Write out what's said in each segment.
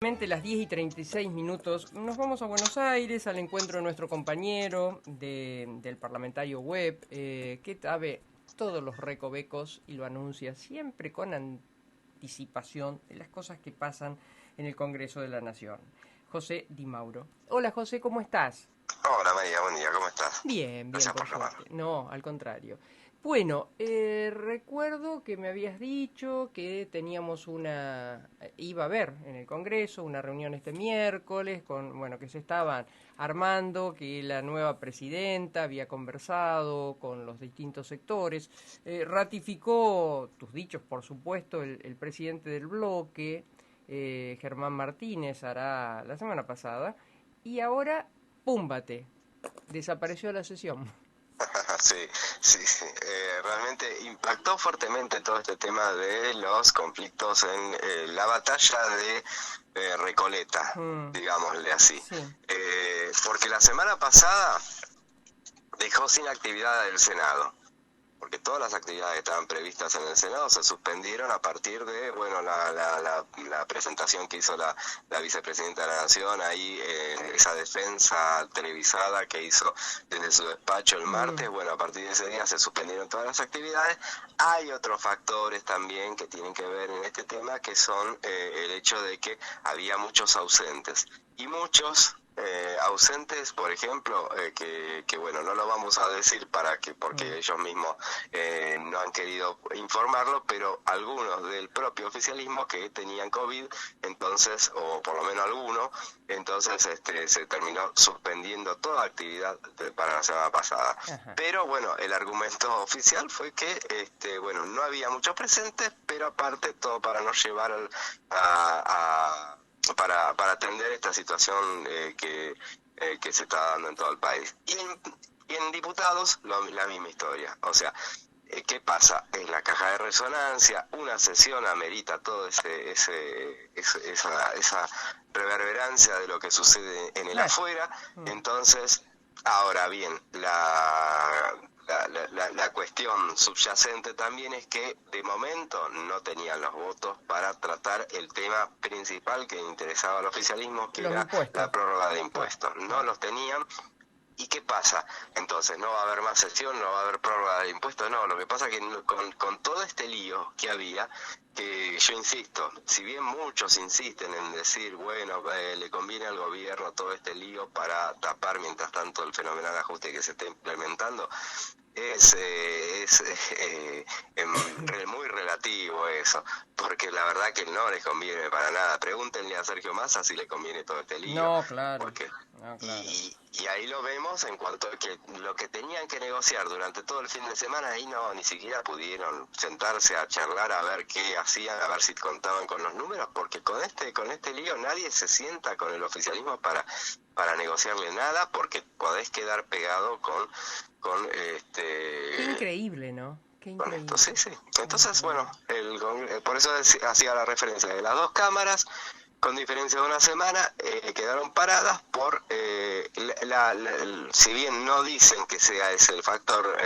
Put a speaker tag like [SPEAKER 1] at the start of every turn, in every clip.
[SPEAKER 1] Las 10:36, nos vamos a Buenos Aires al encuentro de nuestro compañero del parlamentario web, que sabe todos los recovecos y lo anuncia siempre con anticipación de las cosas que pasan en el Congreso de la Nación. José Di Mauro. Hola José, ¿cómo estás?
[SPEAKER 2] Hola María, buen día, ¿cómo estás?
[SPEAKER 1] Bien,
[SPEAKER 2] Gracias
[SPEAKER 1] por
[SPEAKER 2] por llamar.
[SPEAKER 1] suerte. No, al contrario. Bueno, recuerdo que me habías dicho que iba a haber en el Congreso una reunión este miércoles, que se estaban armando, que la nueva presidenta había conversado con los distintos sectores, ratificó tus dichos, por supuesto, el presidente del bloque, Germán Martínez, hará la semana pasada, y ahora, púmbate, desapareció la sesión.
[SPEAKER 2] Sí, sí, sí. Realmente impactó fuertemente todo este tema de los conflictos en la batalla de Recoleta, digámosle así.
[SPEAKER 1] Sí.
[SPEAKER 2] Porque la semana pasada dejó sin actividad el Senado, porque todas las actividades que estaban previstas en el Senado se suspendieron a partir de, bueno, la presentación que hizo la vicepresidenta de la Nación, ahí esa defensa televisada que hizo desde su despacho el martes. Bueno, a partir de ese día se suspendieron todas las actividades. Hay otros factores también que tienen que ver en este tema, que son el hecho de que había muchos ausentes, y muchos ausentes, por ejemplo, que bueno, no lo vamos a decir porque ellos mismos no han querido informarlo, pero algunos del propio oficialismo que tenían COVID, entonces, o por lo menos algunos, entonces se terminó suspendiendo toda actividad para la semana pasada.
[SPEAKER 1] Ajá.
[SPEAKER 2] Pero bueno, el argumento oficial fue que bueno, no había muchos presentes, pero aparte todo para no llevar para atender esta situación que se está dando en todo el país. Y en diputados la misma historia. O sea, ¿qué pasa? En la caja de resonancia, una sesión amerita todo esa reverberancia de lo que sucede en el afuera. Entonces, ahora bien, la cuestión subyacente también es que de momento no tenían los votos para tratar el tema principal que interesaba al oficialismo, que era la prórroga de impuestos. No los tenían. ¿Y qué pasa? Entonces, ¿no va a haber más sesión? ¿No va a haber prórroga de impuestos? No, lo que pasa es que con todo este lío que había, que yo insisto, si bien muchos insisten en decir, bueno, le conviene al gobierno todo este lío para tapar mientras tanto el fenomenal ajuste que se está implementando, es muy relativo eso, porque la verdad que no les conviene para nada. Pregúntenle a Sergio Massa si le conviene todo este lío.
[SPEAKER 1] No, claro.
[SPEAKER 2] Porque,
[SPEAKER 1] no, claro.
[SPEAKER 2] Y ahí lo vemos en cuanto a que lo que tenían que negociar durante todo el fin de semana, ahí no, ni siquiera pudieron sentarse a charlar a ver qué hacían, a ver si contaban con los números, porque con este lío nadie se sienta con el oficialismo para negociarle nada, porque podés quedar pegado con
[SPEAKER 1] Qué increíble, ¿no? Qué increíble.
[SPEAKER 2] Con esto, sí, sí. Entonces, bueno, por eso hacía la referencia de las dos cámaras, con diferencia de una semana, quedaron paradas por, si bien no dicen que sea ese el factor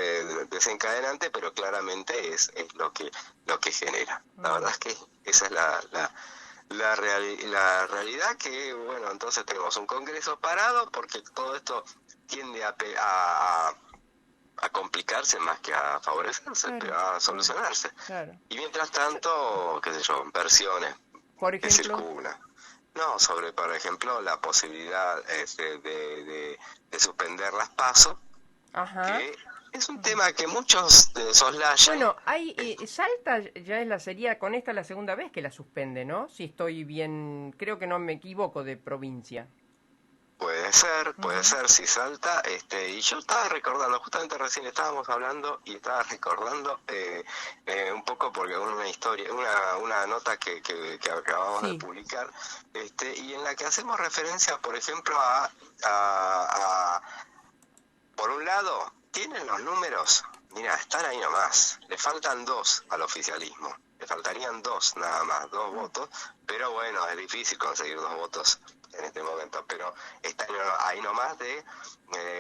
[SPEAKER 2] desencadenante, pero claramente es lo que genera. La verdad es que esa es la realidad, que bueno, entonces tenemos un Congreso parado porque todo esto tiende a complicarse más que a favorecerse, pero a solucionarse.
[SPEAKER 1] Claro.
[SPEAKER 2] Y mientras tanto, qué sé yo, versiones
[SPEAKER 1] por ejemplo,
[SPEAKER 2] que circulan. No, sobre, por ejemplo, la posibilidad de suspender las PASO, que es un tema que muchos soslayan.
[SPEAKER 1] Bueno, Salta ya sería con esta la segunda vez que la suspende, ¿no? Si estoy bien, creo que no me equivoco de provincia.
[SPEAKER 2] Puede ser, si Salta, y yo estaba recordando, justamente recién estábamos hablando y estaba recordando un poco porque una historia, una nota que acabamos de publicar, y en la que hacemos referencia, por ejemplo, por un lado, tienen los números, mira, están ahí nomás, le faltan 2 al oficialismo, le faltarían 2 nada más, 2 votos, pero bueno, es difícil conseguir 2 votos en este momento, pero está ahí nomás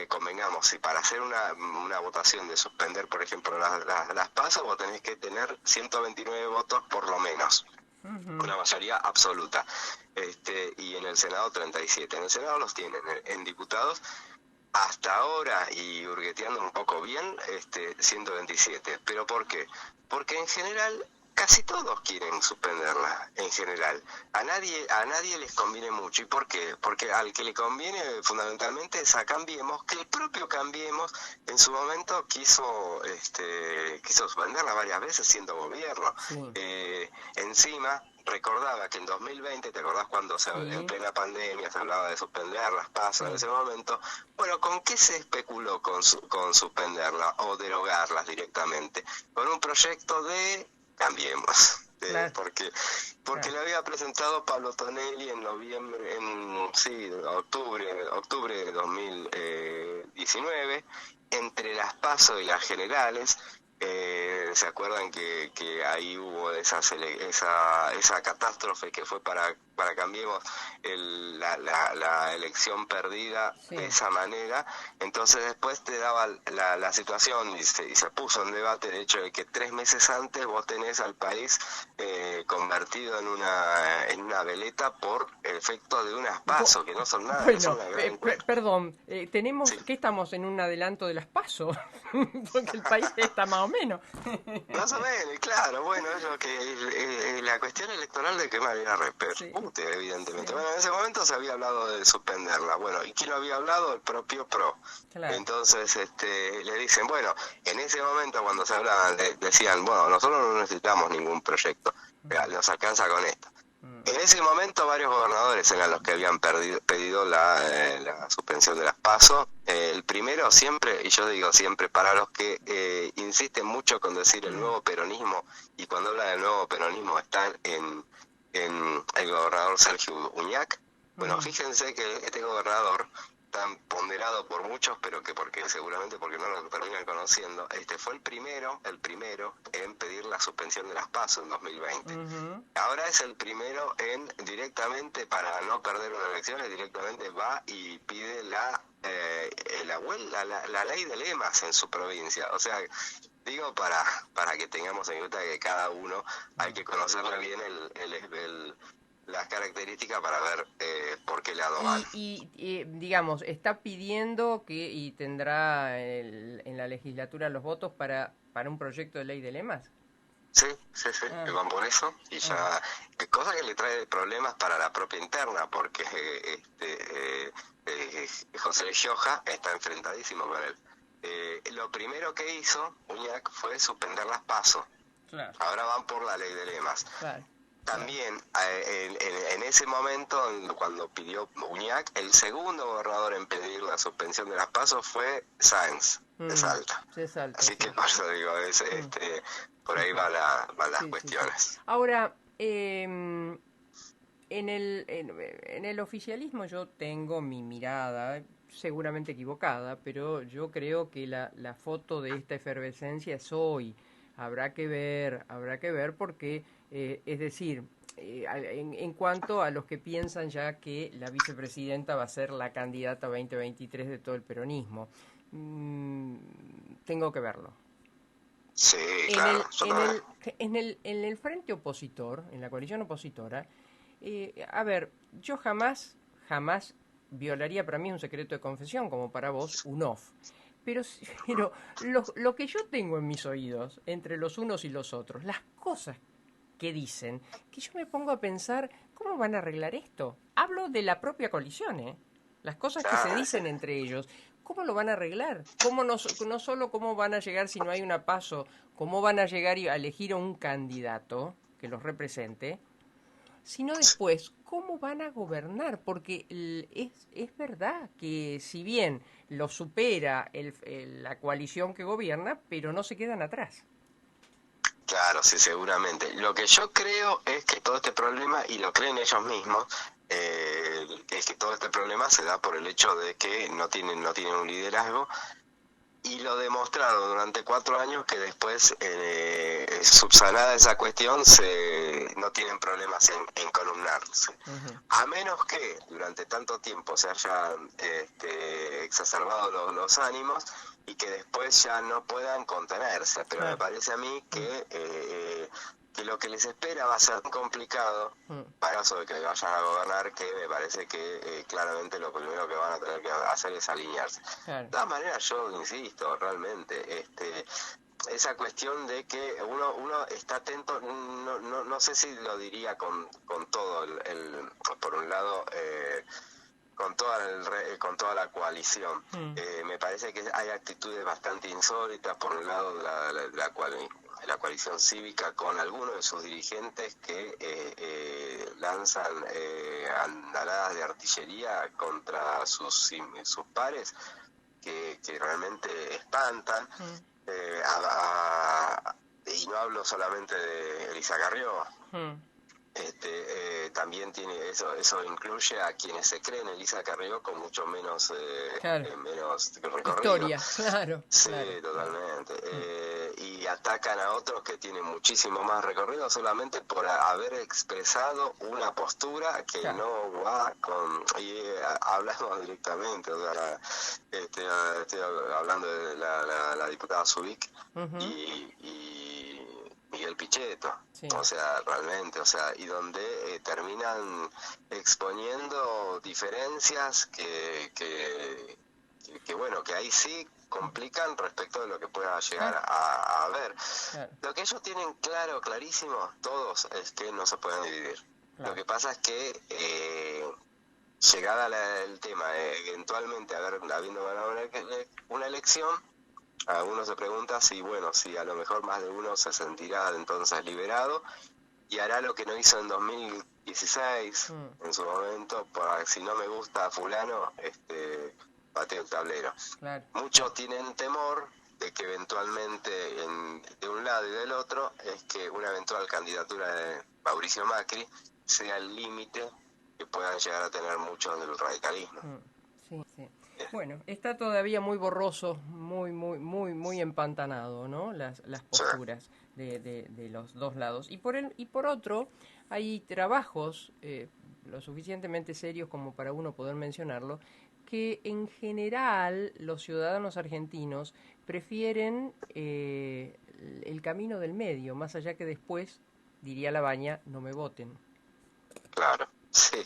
[SPEAKER 2] convengamos, si para hacer una votación de suspender, por ejemplo, las PASO, vos tenés que tener 129 votos por lo menos. una mayoría absoluta, y en el Senado 37. En el Senado los tienen, en diputados hasta ahora, y hurgueteando un poco bien, 127. ¿Pero por qué? Porque en general casi todos quieren suspenderla, en general. A nadie les conviene mucho. ¿Y por qué? Porque al que le conviene fundamentalmente es a Cambiemos, que el propio Cambiemos en su momento quiso suspenderla varias veces siendo gobierno.
[SPEAKER 1] Sí.
[SPEAKER 2] Encima recordaba que en 2020, ¿te acordás cuando en plena pandemia se hablaba de suspender las PASO en ese momento? Bueno, ¿con qué se especuló con suspenderla o derogarlas directamente? Con un proyecto de Cambiemos.
[SPEAKER 1] Claro.
[SPEAKER 2] Porque le había presentado Pablo Tonelli en noviembre, octubre de 2019, entre las PASO y las generales. ¿Se acuerdan que ahí hubo esa catástrofe que fue para Cambiemos la elección perdida de esa manera? Entonces después te daba la situación y se puso en debate el hecho de que 3 meses antes vos tenés al país convertido en una veleta por efecto de unas PASO, que no son nada.
[SPEAKER 1] Bueno,
[SPEAKER 2] son una gran
[SPEAKER 1] perdón, ¿qué estamos en un adelanto de las PASO? Porque el país está más o menos.
[SPEAKER 2] Más o menos, claro, bueno, es lo que la cuestión electoral de que me había repercute, evidentemente. Bueno, en ese momento se había hablado de suspenderla. Bueno, ¿y quién lo había hablado? El propio PRO. Claro. Entonces, le dicen, bueno, en ese momento cuando se hablaban, decían, bueno, nosotros no necesitamos ningún proyecto, nos alcanza con esto. En ese momento varios gobernadores eran los que habían pedido la suspensión de las PASO. El primero siempre, y yo digo siempre, para los que insisten mucho con decir el nuevo peronismo, y cuando hablan del nuevo peronismo están en el gobernador Sergio Uñac. Bueno, fíjense que este gobernador, tan ponderado por muchos, pero que seguramente porque no lo terminan conociendo, fue el primero en pedir la suspensión de las PASO en 2020. Ahora es el primero en directamente, para no perder unas elecciones, directamente va y pide la ley de lemas en su provincia. O sea, digo para que tengamos en cuenta que cada uno hay que conocerle bien las características para ver por qué lado van.
[SPEAKER 1] Y digamos, está pidiendo y tendrá en la legislatura los votos para un proyecto de ley de lemas.
[SPEAKER 2] Sí, que van por eso, y ya, cosa que le trae problemas para la propia interna, porque José Gioja está enfrentadísimo con él. Lo primero que hizo Uñac fue suspender las PASO. Claro. Ahora van por la ley de lemas. Claro. También en ese momento, cuando pidió Uñac, el segundo gobernador en pedir la suspensión de las PASO fue Sáenz, de Salta. Así que por eso digo, por ahí van las cuestiones.
[SPEAKER 1] Sí. Ahora, en el oficialismo yo tengo mi mirada, seguramente equivocada, pero yo creo que la foto de esta efervescencia es hoy. Habrá que ver porque, es decir, en cuanto a los que piensan ya que la vicepresidenta va a ser la candidata 2023 de todo el peronismo, tengo que verlo.
[SPEAKER 2] Sí, claro.
[SPEAKER 1] En el frente opositor, en la coalición opositora, a ver, yo jamás violaría, para mí un secreto de confesión, como para vos, un off. Pero lo que yo tengo en mis oídos, entre los unos y los otros, las cosas que dicen, que yo me pongo a pensar, ¿cómo van a arreglar esto? Hablo de la propia coalición, las cosas que se dicen entre ellos, ¿cómo lo van a arreglar? ¿Cómo no solo cómo van a llegar si no hay una PASO, cómo van a llegar a elegir a un candidato que los represente, sino después, ¿cómo van a gobernar? Porque es verdad que si bien lo supera la coalición que gobierna, pero no se quedan atrás.
[SPEAKER 2] Claro, sí, seguramente. Lo que yo creo es que todo este problema, y lo creen ellos mismos, es que todo este problema se da por el hecho de que no tienen un liderazgo, y lo demostraron durante 4 años, que después, subsanada esa cuestión, no tienen problemas en columnarse. A menos que durante tanto tiempo se hayan exacerbado los ánimos y que después ya no puedan contenerse. Pero me parece a mí que que lo que les espera va a ser tan complicado para caso de que vayan a gobernar, que me parece que claramente lo primero que van a tener que hacer es alinearse.
[SPEAKER 1] Claro.
[SPEAKER 2] De todas maneras, yo insisto, realmente, esa cuestión de que uno está atento, no sé si lo diría con todo por un lado, con toda la coalición. Me parece que hay actitudes bastante insólitas, por un lado la coalición cívica con algunos de sus dirigentes que lanzan andaladas de artillería contra sus pares que realmente espantan. Y no hablo solamente de Elisa Carrió. También tiene eso incluye a quienes se creen Elisa Carrió con mucho menos menos recorrido.
[SPEAKER 1] Historia, claro.
[SPEAKER 2] Sí,
[SPEAKER 1] claro,
[SPEAKER 2] totalmente.
[SPEAKER 1] Claro.
[SPEAKER 2] Y atacan a otros que tienen muchísimo más recorrido solamente por haber expresado una postura que
[SPEAKER 1] claro.
[SPEAKER 2] no va con... Y hablamos directamente, o sea, estoy hablando de la diputada Zubik y Miguel Pichetto,
[SPEAKER 1] Sí.
[SPEAKER 2] o sea, realmente, o sea, y donde terminan exponiendo diferencias que bueno, que ahí sí complican respecto de lo que pueda llegar a haber.
[SPEAKER 1] Claro.
[SPEAKER 2] Lo que ellos tienen clarísimo, todos, es que no se pueden dividir.
[SPEAKER 1] Claro.
[SPEAKER 2] Lo que pasa es que llegada el tema, eventualmente habiendo ganado una elección, uno se pregunta si a lo mejor más de uno se sentirá entonces liberado y hará lo que no hizo en 2016 en su momento, para si no me gusta fulano, pateo el tablero.
[SPEAKER 1] Claro.
[SPEAKER 2] Muchos tienen temor de que eventualmente de un lado y del otro es que una eventual candidatura de Mauricio Macri sea el límite que puedan llegar a tener muchos del radicalismo.
[SPEAKER 1] Sí, sí. Bueno, está todavía muy borroso, muy empantanado, ¿no? Las posturas de los dos lados. Y por otro, hay trabajos lo suficientemente serios como para uno poder mencionarlo, que en general los ciudadanos argentinos prefieren el camino del medio, más allá que después, diría Labaña, no me voten.
[SPEAKER 2] Claro. Sí,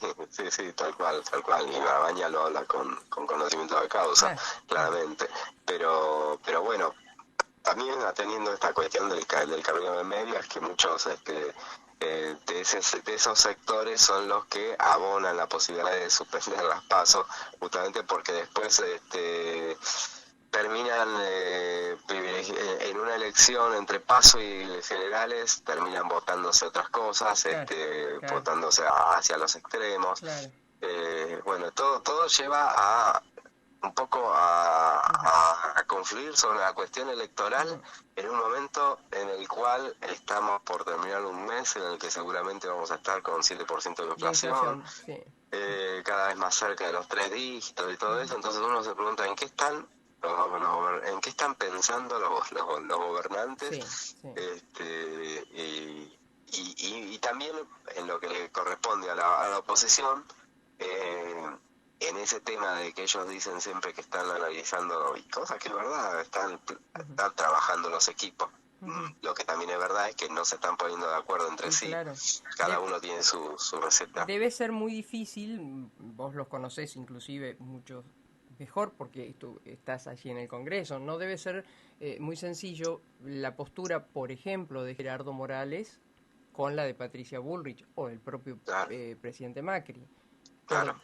[SPEAKER 2] tal cual. Y Labaña lo habla con conocimiento de causa, claramente. Pero bueno, también atendiendo esta cuestión del camino de medio, es que muchos de esos sectores son los que abonan la posibilidad de suspender las PASO, justamente porque después terminan en una elección entre PASO y generales, terminan votándose otras cosas, votándose hacia los extremos.
[SPEAKER 1] Claro.
[SPEAKER 2] Bueno, todo lleva un poco a confluir sobre la cuestión electoral en un momento en el cual estamos por terminar un mes en el que seguramente vamos a estar con 7% de inflación,
[SPEAKER 1] sí.
[SPEAKER 2] Cada vez más cerca de los 3 dígitos y todo eso. Entonces uno se pregunta ¿en qué están pensando los gobernantes? Sí. Y también en lo que le corresponde a la oposición, en ese tema de que ellos dicen siempre que están analizando, y cosas que es verdad, están trabajando los equipos. Lo que también es verdad es que no se están poniendo de acuerdo entre sí.
[SPEAKER 1] Claro.
[SPEAKER 2] Cada uno tiene su receta.
[SPEAKER 1] Debe ser muy difícil, vos los conocés inclusive mucho mejor porque tú estás allí en el Congreso. No debe ser muy sencillo la postura, por ejemplo, de Gerardo Morales con la de Patricia Bullrich o el propio presidente Macri.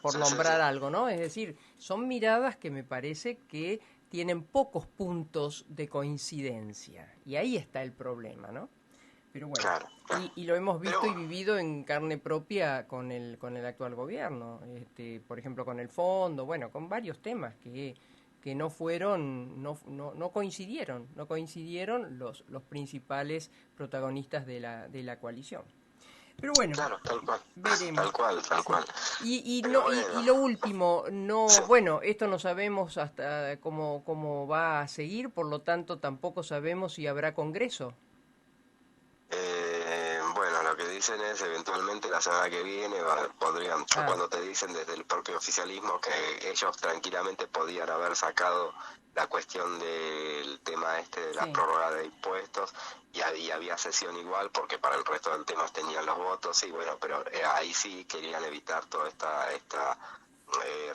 [SPEAKER 1] Por nombrar algo, ¿no? Es decir, son miradas que me parece que tienen pocos puntos de coincidencia. Y ahí está el problema, ¿no? Pero bueno, y lo hemos visto y vivido en carne propia con el actual gobierno. Por ejemplo, con el fondo, bueno, con varios temas que no fueron, no coincidieron los principales protagonistas de la coalición. Pero bueno, veremos.
[SPEAKER 2] Tal cual.
[SPEAKER 1] Y lo último, bueno, esto no sabemos hasta cómo va a seguir, por lo tanto tampoco sabemos si habrá congreso.
[SPEAKER 2] Bueno, lo que dicen es eventualmente la semana que viene podrían, cuando te dicen desde el propio oficialismo que ellos tranquilamente podían haber sacado la cuestión del tema de la prórroga de impuestos y había sesión igual porque para el resto del tema tenían los votos y bueno, pero ahí sí querían evitar toda esta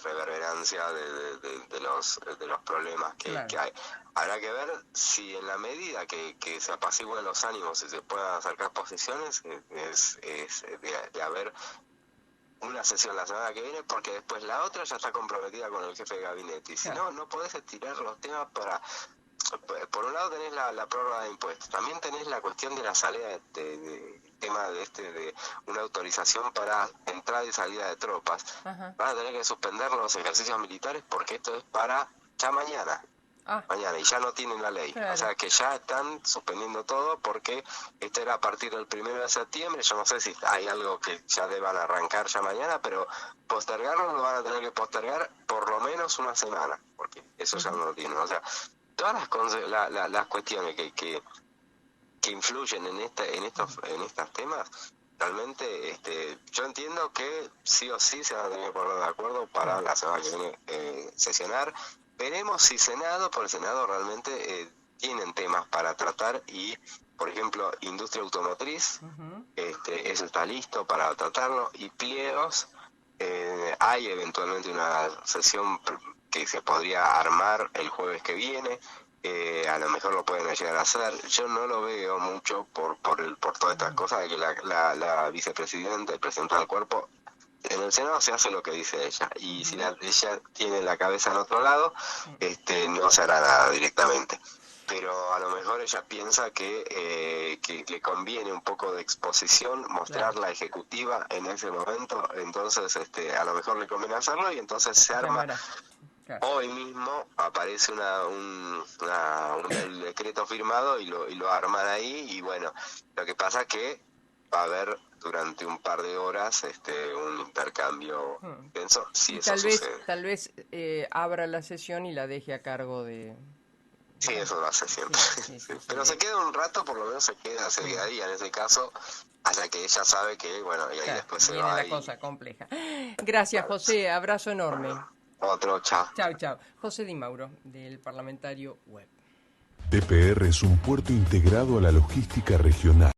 [SPEAKER 2] reverberancia de los problemas que hay. Habrá que ver si en la medida que se apacigüen los ánimos y se puedan acercar posiciones es de haber una sesión la semana que viene, porque después la otra ya está comprometida con el jefe de gabinete y si no podés estirar los temas para... Por un lado tenés la prórroga de impuestos, también tenés la cuestión de la salida de tema de una autorización para entrada y salida de tropas. Van a tener que suspender los ejercicios militares porque esto es para ya mañana. Mañana, y ya no tienen la ley. O sea que ya están suspendiendo todo porque esto era a partir del 1 de septiembre. Yo no sé si hay algo que ya deban arrancar ya mañana, pero postergarlo lo van a tener que postergar por lo menos una semana, porque eso ya no lo tienen. O sea, todas las cuestiones que influyen en estos temas, realmente yo entiendo que sí o sí se van a tener que poner de acuerdo para la semana que viene sesionar. Veremos si por el Senado realmente tienen temas para tratar y, por ejemplo, industria automotriz, eso está listo para tratarlo, y pliegos, hay eventualmente una sesión que se podría armar el jueves que viene, a lo mejor lo pueden llegar a hacer. Yo no lo veo mucho por todas estas cosas de que la vicepresidenta, el presidente del cuerpo, en el Senado se hace lo que dice ella, y si ella tiene la cabeza en otro lado, no se hará nada directamente. Pero a lo mejor ella piensa que le conviene un poco de exposición, mostrar la ejecutiva en ese momento, entonces a lo mejor le conviene hacerlo y entonces se arma. Hoy mismo aparece el decreto firmado y lo arman ahí, y bueno, lo que pasa es que va a haber durante un par de horas un intercambio intenso, si eso sucede.
[SPEAKER 1] Tal vez abra la sesión y la deje a cargo de...
[SPEAKER 2] Sí, eso lo hace siempre. Pero se queda un rato, por lo menos se quedaría en ese caso, hasta que ella sabe que, bueno, y ahí después se va.
[SPEAKER 1] Viene la cosa compleja. Gracias, José, abrazo enorme.
[SPEAKER 2] Otro, chao.
[SPEAKER 1] Chao. José Di Mauro, del Parlamentario Web.
[SPEAKER 3] TPR es un puerto integrado a la logística regional.